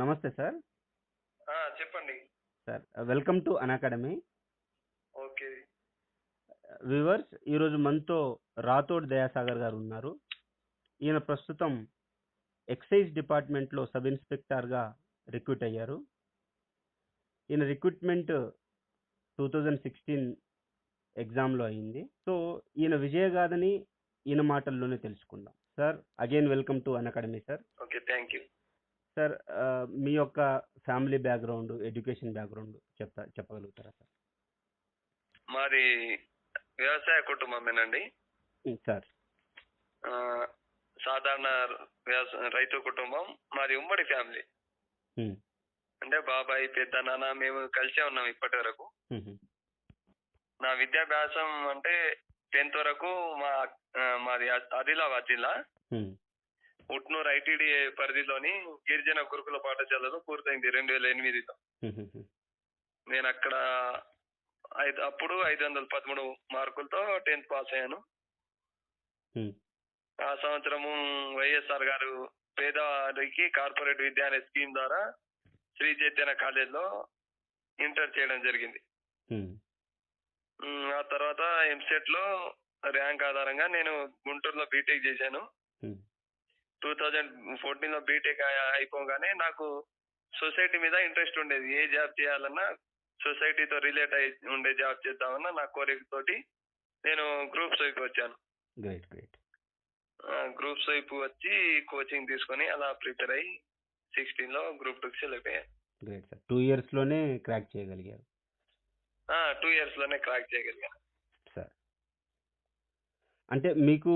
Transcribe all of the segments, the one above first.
నమస్తే సార్. చెప్పండి. Sir welcome to academy. Okay. Viewers, ఈరోజు మనతో రాథోడ్ దయాసాగర్ గారు ఉన్నారు. ఈయన ప్రస్తుతం ఎక్సైజ్ డిపార్ట్మెంట్లో సబ్ ఇన్స్పెక్టర్గా రిక్రూట్ అయ్యారు. ఈయన రిక్రూట్మెంట్ 2016 ఎగ్జామ్లో అయింది. సో ఈయన విజయగాథని ఈయన మాటల్లోనే తెలుసుకుందాం. Sir, again welcome to academy sir. Okay, thank you. Sir, మీ యొక్క ఫ్యామిలీ బ్యాక్గ్రౌండ్, ఎడ్యుకేషన్ బ్యాక్గ్రౌండ్ చెప్పగలుగుతారా సార్? మాది వ్యవసాయ కుటుంబమేనండి. సార్. ఆ, సాధారణ రైతు కుటుంబం. మాది ఉమ్మడి ఫ్యామిలీ. అంటే బాబాయ్, పెద్ద నాన్న, మేము కలిసే ఉన్నాం ఇప్పటి వరకు. నా విద్యాభ్యాసం అంటే 10th వరకు మాది ఆదిలాబాద్ జిల్లా ఉట్నూరు ఐటీడీఏ పరిధిలోని గిరిజన గురుకుల పాఠశాలలో పూర్తయింది 2008లో. నేను అక్కడ అప్పుడు 513 మార్కులతో 10th పాస్ అయ్యాను. ఆ సంవత్సరము వైఎస్ఆర్ గారు పేదవారికి కార్పొరేట్ విద్య అనే స్కీమ్ ద్వారా శ్రీ చైతన్య కాలేజ్లో ఇంటర్ చేయడం జరిగింది. ఆ తర్వాత ఎంసెట్ లో ర్యాంక్ ఆధారంగా నేను గుంటూరులో బీటెక్ చేశాను. 2014లో బీటెక్ అయిపోగానే నాకు సొసైటీ మీద ఇంట్రెస్ట్ ఉండేది. ఏ జాబ్ చేయాలన్నా సొసైటీతో రిలేట్ అయి ఉండే జాబ్ చేద్దామన్నా నా కోరికతోటి నేను గ్రూప్స్ వైపు వచ్చాను. గ్రూప్స్ వైపు వచ్చి కోచింగ్ తీసుకొని అలా ప్రిపేర్ అయ్యి 16లో గ్రూప్ 2కి సెలెక్ట్ అయ్యాను. 2 years లోనే క్రాక్ చేయగలిగారు. 2 years లోనే క్రాక్ చేయగలిగాను సార్. అంటే మీకు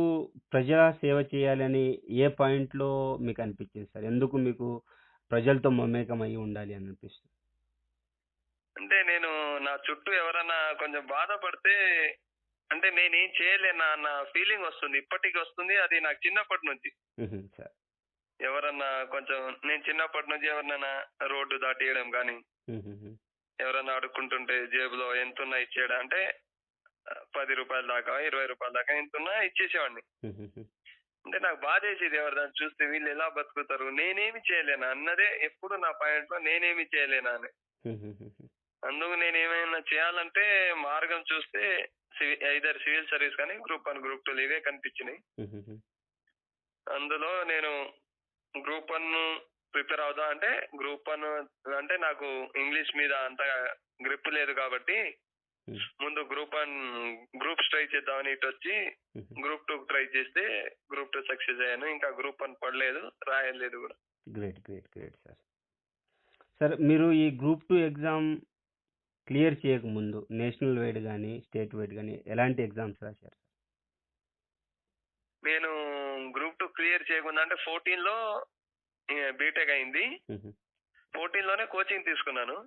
ప్రజా సేవ చేయాలని ఏ పాయింట్లో మీకు అనిపించింది సార్? ఎందుకు మీకు ప్రజలతో మమేకం అయ్యి ఉండాలి అని అనిపిస్తుంది? అంటే నేను నా చుట్టూ ఎవరన్నా కొంచెం బాధపడితే అంటే నేనేం చేయలేనా అన్న ఫీలింగ్ వస్తుంది. ఇప్పటికి వస్తుంది. అది నాకు చిన్నప్పటి నుంచి. సార్. ఎవరన్నా కొంచెం నేను చిన్నప్పటి నుంచి ఎవరినైనా రోడ్డు దాటియడం కానీ, ఎవరన్నా అడుక్కుంటుంటే జేబులో ఎంతున్నా ఇచ్చేయడం, అంటే 10 రూపాయల దాకా 20 రూపాయల దాకా ఎంతున్నా ఇచ్చేసేవాడిని. అంటే నాకు బాధ వేసేది ఎవరిదాన్ని చూస్తే, వీళ్ళు ఎలా బతుకుతారు, నేనేమి చేయలేనా అన్నదే ఎప్పుడు నా పాయింట్ లో, నేనేమి చేయలేనా అని. అందుకు నేను ఏమైనా చేయాలంటే మార్గం చూస్తే ఐదర్ సివిల్ సర్వీస్ కానీ గ్రూప్ 1 గ్రూప్ 2 ఇవే కనిపించినాయి. అందులో నేను గ్రూప్ 1 ప్రిపేర్ అవుదా అంటే గ్రూప్ 1 అంటే నాకు ఇంగ్లీష్ మీద అంత గ్రిప్ లేదు కాబట్టి ముందు గ్రూప్ 1 గ్రూప్స్ ట్రై చేద్దామని ఇటు వచ్చి గ్రూప్ 2 ట్రై చేస్తే గ్రూప్ 2 సక్సెస్ అయ్యాను. ఇంకా గ్రూప్ 1 పడలేదు, రాయలేదు కూడా. Great sir. సార్, మీరు ఈ గ్రూప్ 2 ఎగ్జామ్ క్లియర్ చేయకముందు నేషనల్ వైడ్ కానీ స్టేట్ వైడ్ కానీ ఎలాంటి ఎగ్జామ్స్ రాశారు? నేను గ్రూప్ 2 క్లియర్ చేయకుండా అంటే 14లో బీటెక్ అయింది. 14లోనే కోచింగ్ తీసుకున్నాను.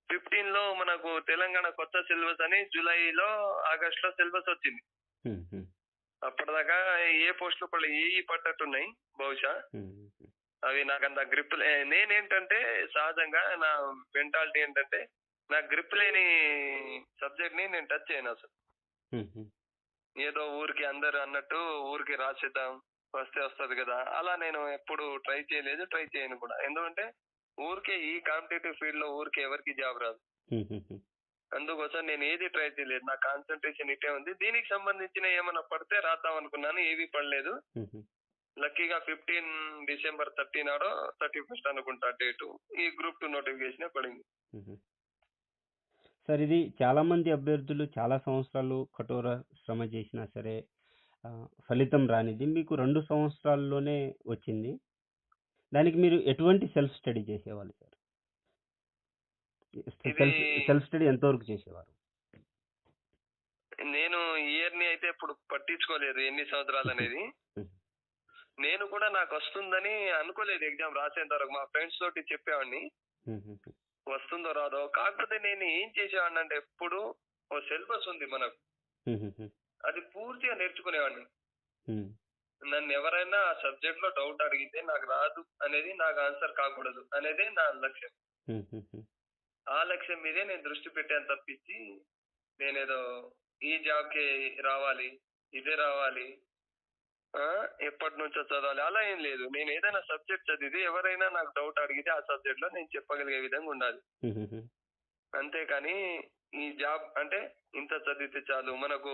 15లో మనకు తెలంగాణ కొత్త సిలబస్ అని జూలైలో ఆగస్టులో సిలబస్ వచ్చింది. అప్పటిదాకా ఏ పోస్టులు పడ్డట్టున్నాయి బహుశా. అవి నాకంత గ్రిప్ నేనేంటంటే సహజంగా నా మెంటాలిటీ ఏంటంటే నాకు గ్రిప్ లేని సబ్జెక్ట్ ని నేను టచ్ చేయను అసలు. ఏదో ఊరికి అందరు అన్నట్టు ఊరికి రాసేద్దాం, వస్తే వస్తుంది కదా, అలా నేను ఎప్పుడు ట్రై చేయలేదు, ట్రై చేయను కూడా. ఎందుకంటే ఊరికే ఈ కాంపిటేటివ్ ఫీల్డ్ లో ఊరికే ఎవరికి జాబ్ రాదు. అందుకోసం నేను ఏది ట్రై చేయలేదు. నా కాన్సన్ట్రేషన్ ఇటే ఉంది. దీనికి సంబంధించిన ఏమైనా పడితే రాద్దాం అనుకున్నాను, ఏవి పడలేదు. లక్కీగా 15 December 30 నాడో 31st అనుకుంటా డేటు, ఈ గ్రూప్ 2 నోటిఫికేషన్ పడింది. సార్, ఇది చాలా మంది అభ్యర్థులు చాలా సంవత్సరాలు కఠోర శ్రమ చేసినా సరే ఫలితం రానిది మీకు 2 సంవత్సరాల్లోనే వచ్చింది. దానికి మీరు ఎటువంటి సెల్ఫ్ స్టడీ చేసేవాళ్ళు సార్? సెల్ఫ్ స్టడీ ఎంతవరకు చేసేవారు? నేను ఇయర్ ని అయితే ఇప్పుడు పట్టించుకోలేదు ఎన్ని సంవత్సరాలు అనేది. నేను కూడా నాకు వస్తుందని అనుకోలేదు. ఎగ్జామ్ రాసేంత వరకు మా ఫ్రెండ్స్ తోటి చెప్పేవాడిని వస్తుందో రాదో. కాకపోతే నేను ఏం చేసేవాడిని అంటే ఎప్పుడు ఓ సిలబస్ ఉంది మనకు, అది పూర్తిగా నేర్చుకునేవాడిని. నన్ను ఎవరైనా ఆ సబ్జెక్ట్ లో డౌట్ అడిగితే నాకు రాదు అనేది నాకు ఆన్సర్ కాకూడదు అనేదే నా లక్ష్యం. ఆ లక్ష్యం మీదే నేను దృష్టి పెట్టాను తప్పించి నేనేదో ఈ జాబ్ కి రావాలి, ఇదే రావాలి, ఎప్పటి నుంచో చదవాలి అలా ఏం లేదు. నేను ఏదైనా సబ్జెక్ట్ చదివితే ఎవరైనా నాకు డౌట్ అడిగితే ఆ సబ్జెక్ట్‌లో నేను చెప్పగలిగే విధంగా ఉండాలి. హుహుహు. అంతేకానీ ఈ జాబ్ అంటే ఇంత చదివితే చాలు మనకు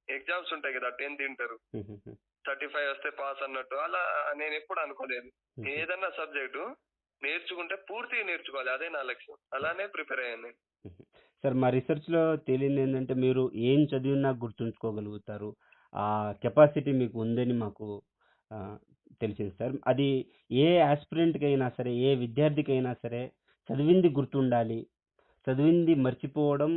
ఎగ్జామ్స్ ఉంటాయి కదా! 10థ్, ఇంటర్ హుహుహు. 35 వస్తే పాస్ అన్నట్టు. అలా నేనెప్పుడు అనుకోలేదు. హుహు. ఏదన్నా సబ్జెక్టు నేర్చుకుంటే పూర్తిగా నేర్చుకోవాలి. అదే నా లక్ష్యం. అలానే ప్రిపేర్ అయ్యాను నేను. హుహు. సార్ మా రిసర్చ్‌లో తేలిందేంటంటే మీరు ఏం చదివినా గుర్తుంచుకోగలుగుతారు. ఆ కెపాసిటీ మీకు ఉందని మాకు ఆహ్, తెలిసింది సార్. అది ఏ యాస్పిరెంట్‌కైనా సరే, ఏ విద్యార్థికైనా సరే చదివింది గుర్తుండాలి. చదివింది మర్చిపోవడం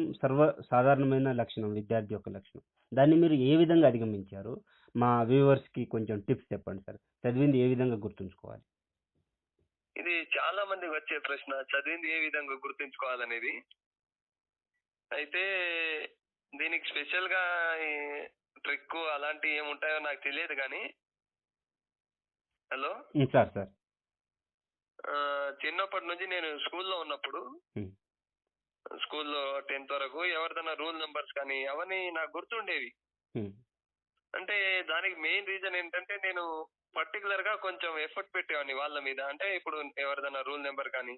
సాధారణమైన లక్షణం. విద్యార్థి యొక్క లక్షణం. దాన్ని మీరు ఏ విధంగా అధిగమించారు? మా వ్యూవర్స్‌కి కొంచెం టిప్స్ చెప్పండి సార్. చదివింది ఏ విధంగా గుర్తుంచుకోవాలి? ఇది చాలా మందికి వచ్చే ప్రశ్న. చదివింది ఏ విధంగా గుర్తుంచుకోవాలనేది. అయితే దీనికి స్పెషల్‌గా ఈ ట్రిక్కు అలాంటియి ఏముంటాయో నాకు తెలియదు గానీ హలో! సార్. సార్. చిన్నప్పటి నుంచి నేను స్కూల్‌లో ఉన్నప్పుడు హ్మ్. స్కూల్‌లో 10థ్ వరకు ఎవరిదైనా రూల్ నంబర్స్ కానీ అవన్నీ నాకు గుర్తుండేవి. హ్మ్. అంటే దానికి మెయిన్ రీజన్ ఏంటంటే నేను పర్టిక్యులర్‌గా కొంచెం ఎఫర్ట్ పెట్టేవాడిని వాళ్ళ మీద. అంటే ఇప్పుడు ఎవరిదైనా రూల్ నంబర్ కానీ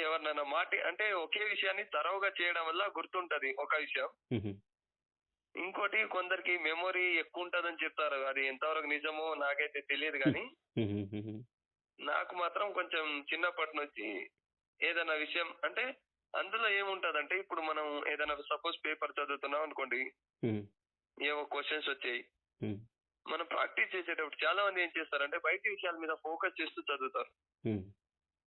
ఎవరినైనా అంటే ఒకే విషయాన్ని తరోగా చేయడం వల్ల గుర్తుంటది ఒక విషయం. హుహు. ఇంకోటి కొందరికి మెమొరీ ఎక్కువుంటదని చెప్తారు. అది ఎంతవరకు నిజమో నాకైతే తెలీదు గానీ, హుహుహుహు. నాకు మాత్రం కొంచెం చిన్నప్పటి నుంచి ఏదైనా విషయం అంటే అందులో ఏముంటదంటే ఇప్పుడు మనం ఏదైనా సపోజ్ పేపర్ చదువుతున్నాం అనుకోండి. హ్మ్. ఏవో క్వెషన్స్ వచ్చాయి. హ్మ్. మనం ప్రాక్టీస్ చేసేటప్పుడు చాలా మంది ఏం చేస్తారంటే బయటి విషయాల మీద ఫోకస్ చేస్తూ చదువుతారు. హ్మ్.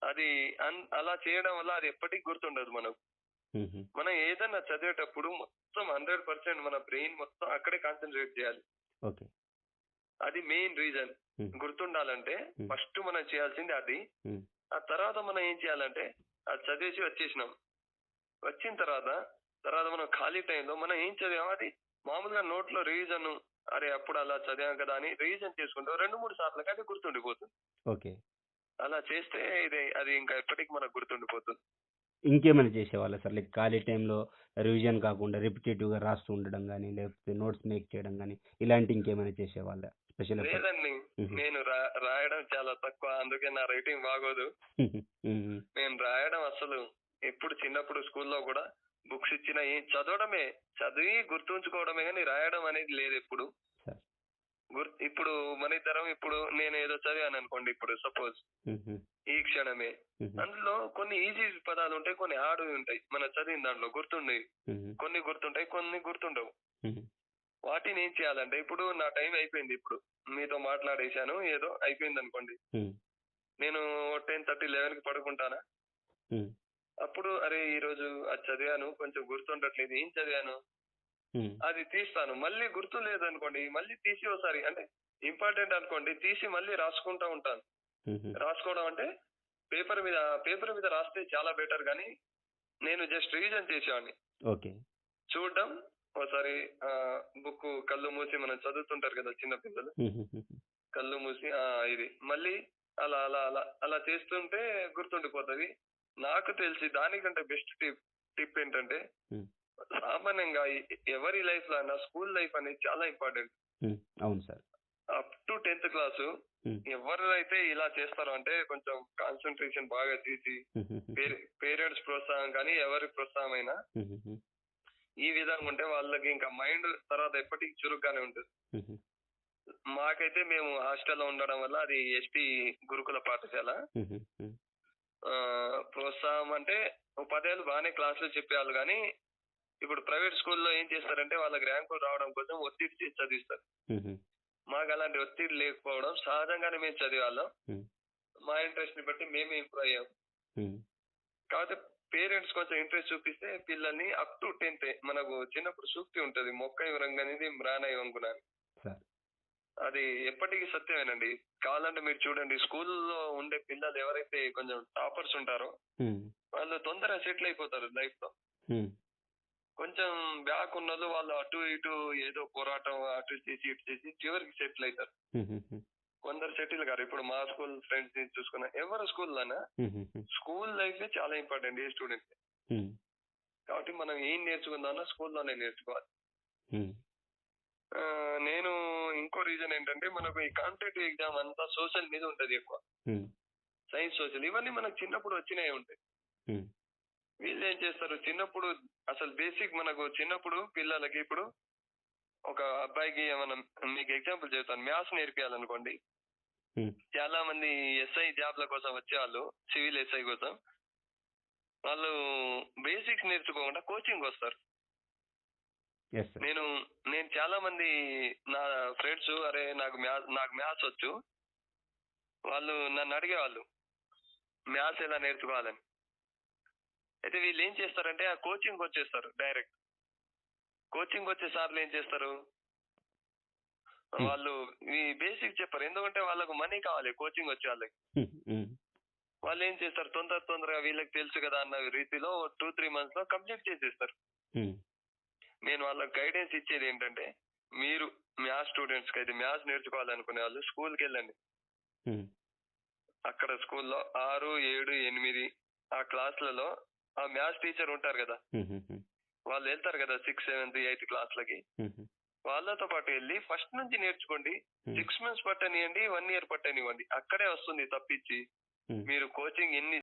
అది అలా చేయడం వల్ల అది ఎప్పటికి గుర్తుండదు మనకు. హుహు. మనం ఏదన్నా చదివేటప్పుడు మొత్తం 100% మన బ్రెయిన్ మొత్తం అక్కడే కాన్సంట్రేట్ చేయాలి. ఓకే. అది మెయిన్ రీజన్. హ్మ్. గుర్తుండాలంటే హ్మ్. ఫస్ట్ మనం చేయాల్సింది అది. హ్మ్. ఆ తర్వాత మనం ఏం చేయాలంటే అది చదివేసి వచ్చేసినాం. వచ్చిన తర్వాత మనం ఖాళీ టైంలో మనం ఏం చదివామో అది మామూలుగా నోట్‌లో రివిజన్ అరే! అప్పుడు అలా చదివాం కదా! అని రివిజన్ చేసుకుంటే 2, 3 సార్లకి అది గుర్తుండిపోతుంది. ఓకే. అలా చేస్తే అది ఇంకా ఎప్పటికి మనకు గుర్తుండిపోతుంది. ఇంకేమైనా చేసేవాళ్ళా సార్? లైక్ ఖాళీ టైంలో రివిజన్ కాకుండా రిపిటేటివ్‌గా రాస్తూ ఉండడం గాని, లేకపోతే నోట్స్ మేక్ చేయడం గాని, ఇలాంటి ఇంకేమైనా చేసేవాళ్ళా? Special effort? లేదండి. హుహు. నేను రాయడం చాలా తక్కువ. అందుకే నా రైటింగ్ బాగోదు. హుహు. హ్మ్. నేను రాయడం అసలు ఎప్పుడు చిన్నప్పుడు స్కూల్‌లో గూడా బుక్స్ ఇచ్చినా చదవడమే. చదివి గుర్తుంచుకోవడమే గానీ రాయడం అనేది లేదెప్పుడు. సార్. ఇప్పుడు మనిద్దరం ఇప్పుడు నేనేదో చదివాననుకోండి ఇప్పుడు సపోజ్ హుహు. ఈ క్షణమే. హుహు. అందులో కొన్ని ఈజీ పదాలుంటాయి. కొన్ని హార్డ్‌వి ఉంటాయి. మనం చదివిన దాంట్లో గుర్తుండేవి. హుహు. కొన్ని గుర్తుంటాయి. కొన్ని గుర్తుండవు. హుహు. వాటిని ఏం చేయాలంటే ఇప్పుడు నా టైం అయిపోయింది ఇప్పుడు. మీతో మాట్లాడేశాను. ఏదో అయిపోయిందనుకోండి. హ్మ్. నేను 10:30, 11కి పడుకుంటానా? హ్మ్. అప్పుడు అరే! ఈరోజు అది చదివాను. కొంచెం గుర్తుండట్లేదు. ఏం చదివాను? హ్మ్. అది తీస్తాను. మళ్ళీ గుర్తు లేదనుకోండి, మళ్ళీ తీసి ఓసారి అంటే ఇంపార్టెంట్ అనుకోండి, తీసి మళ్ళీ రాసుకుంటా ఉంటాను. హుహు. రాసుకోవడం అంటే పేపర్ మీద రాస్తే చాలా బెటర్ గానీ, నేను జస్ట్ రివిజన్ చేసేవాడిని. ఓకే. చూడడం, ఓసారి బుక్కు కళ్ళు మూసి మనం చదువుతుంటారు కదా చిన్న పిల్లలు. హుహుహుహు. కళ్ళు మూసి ఇది. మళ్ళీ అలా చేస్తుంటే గుర్తుండిపోతది. నాకు తెలిసి దానికంటే బెస్ట్ టిప్ ఏంటంటే, హ్మ్. సామాన్యంగా ఎవరి లైఫ్‌లో అయినా స్కూల్ లైఫ్ అనేది చాలా ఇంపార్టెంట్. హ్మ్. అవును సార్. అప్ టు 10థ్ క్లాసు హ్మ్. ఎవరైతే ఇలా చేస్తారో అంటే కొంచెం కాన్సంట్రేషన్ బాగా తీసి హుహుహు. పేరెంట్స్ ప్రోత్సాహం కానీ ఎవరి ప్రోత్సాహం అయినా హుహుహు. ఈ విధంగా ఉంటే వాళ్ళకి ఇంకా మైండ్ తర్వాత ఎప్పటికి చురుగ్గానే ఉంటుంది. హుహు. మాకైతే మేము హాస్టల్‌లో ఉండడం వల్ల అది ఎస్టీ గురుకుల పాఠశాల. హుహు. హ్మ్. ప్రోత్సాహం అంటే ఓ 10 ఏళ్ళు బానే క్లాసులు చెప్పేవాళ్ళు గానీ, ఇప్పుడు ప్రైవేట్ స్కూల్‌లో ఏం చేస్తారంటే వాళ్ళకి ర్యాంకులు రావడం కోసం ఒత్తిడి చేసి చదివిస్తారు. హుహు. మాకలాంటి ఒత్తిడి లేకపోవడం సహజంగానే మేము చదివేవాళ్ళం. హ్మ్. మా ఇంట్రెస్ట్‌ని బట్టి మేమే ఇంప్రూవ్ అయ్యాం. హ్మ్. కాపోతే పేరెంట్స్ కొంచెం ఇంట్రెస్ట్ చూపిస్తే పిల్లల్ని అప్ టు 10థ్ మనకు చిన్నప్పుడు సూక్తి ఉంటది. "మొక్కై వ్రంగనిది మ్రానై వంగున" అని. సార్. అది ఎప్పటికి సత్యమేనండి. కావాలంటే మీరు చూడండి స్కూల్‌లో ఉండే పిల్లలు ఎవరైతే కొంచెం టాపర్స్ ఉంటారో, హ్మ్. వాళ్ళు తొందరగా సెటిల్ అయిపోతారు లైఫ్‌లో. హ్మ్. కొంచెం బ్యాక్ ఉన్నోళ్ళు వాళ్ళు అటు ఇటు ఏదో పోరాటం అటు చేసి, ఇటు చేసి చివరికి సెటిల్ అయితారు. హుహుహు. కొందరు సెటిల్ గారు. ఇప్పుడు మా స్కూల్ ఫ్రెండ్స్‌ని చూసుకున్నా ఎవరి స్కూల్‌లోనా హుహుహు. స్కూల్ లైఫే చాలా ఇంపార్టెంట్ ఏ స్టూడెంట్‌కి. హ్మ్. కాబట్టి మనం ఏం నేర్చుకుందామన్నా స్కూల్‌లోనే నేర్చుకోవాలి. హ్మ్. నేను ఇంకో రీజన్ ఏంటంటే మనకు ఈ కాంపిటేటివ్ ఎగ్జామ్ అంతా సోషల్ మీద ఉంటది ఎక్కువ. హ్మ్. సైన్స్, సోషల్ ఇవన్నీ మనకు చిన్నప్పుడు వచ్చినవి ఉంటాయి. హ్మ్. వీళ్ళు ఏం చేస్తారు చిన్నప్పుడు అసలు బేసిక్ మనకు చిన్నప్పుడు పిల్లలకి ఇప్పుడు ఒక అబ్బాయికి ఏమన్నా మీకు ఎగ్జాంపుల్ చెప్తాను. మ్యాథ్స్ నేర్పియాలనుకోండి. హ్మ్. చాలా మంది ఎస్ఐ జాబ్ల కోసం వచ్చేవాళ్ళు, సివిల్ ఎస్ఐ కోసం వాళ్ళు బేసిక్స్ నేర్చుకోకుండా కోచింగ్ వస్తారు. Yes sir. నేను నేను చాలా మంది నా ఫ్రెండ్స్ అరే నాకు మ్యాథ్స్ వచ్చు. వాళ్ళు నన్ను అడిగేవాళ్ళు మ్యాథ్స్ ఎలా నేర్చుకోవాలని. అయితే వీళ్ళు ఏం చేస్తారంటే ఆ కోచింగ్ వచ్చేస్తారు డైరెక్ట్. కోచింగ్ వచ్చే సార్లు ఏం చేస్తారు వాళ్ళు ఈ బేసిక్ చెప్పరు. ఎందుకంటే వాళ్ళకు మనీ కావాలి కోచింగ్ వచ్చే వాళ్ళకి. వాళ్ళు ఏం చేస్తారు తొందరగా వీళ్ళకి తెలుసు కదా అన్న రీతిలో 2-3 months లో కంప్లీట్ చేసేస్తారు. నేను వాళ్ళకి గైడెన్స్ ఇచ్చేది ఏంటంటే మీరు మ్యాథ్స్ స్టూడెంట్స్ కి అయితే మ్యాథ్స్ నేర్చుకోవాలనుకునే వాళ్ళు స్కూల్కి వెళ్ళండి. అక్కడ స్కూల్లో 6, 7, 8 ఆ క్లాసులలో ఆ మ్యాథ్స్ టీచర్ ఉంటారు కదా, వాళ్ళు వెళ్తారు కదా 6th, 7th, 8th క్లాస్లకి. వాళ్ళతో పాటు వెళ్ళి ఫస్ట్ నుంచి నేర్చుకోండి. 6 months పట్టనివ్వండి, 1 year పట్టనివ్వండి, అక్కడే వస్తుంది తప్పించి మీరు కోచింగ్ ఎన్ని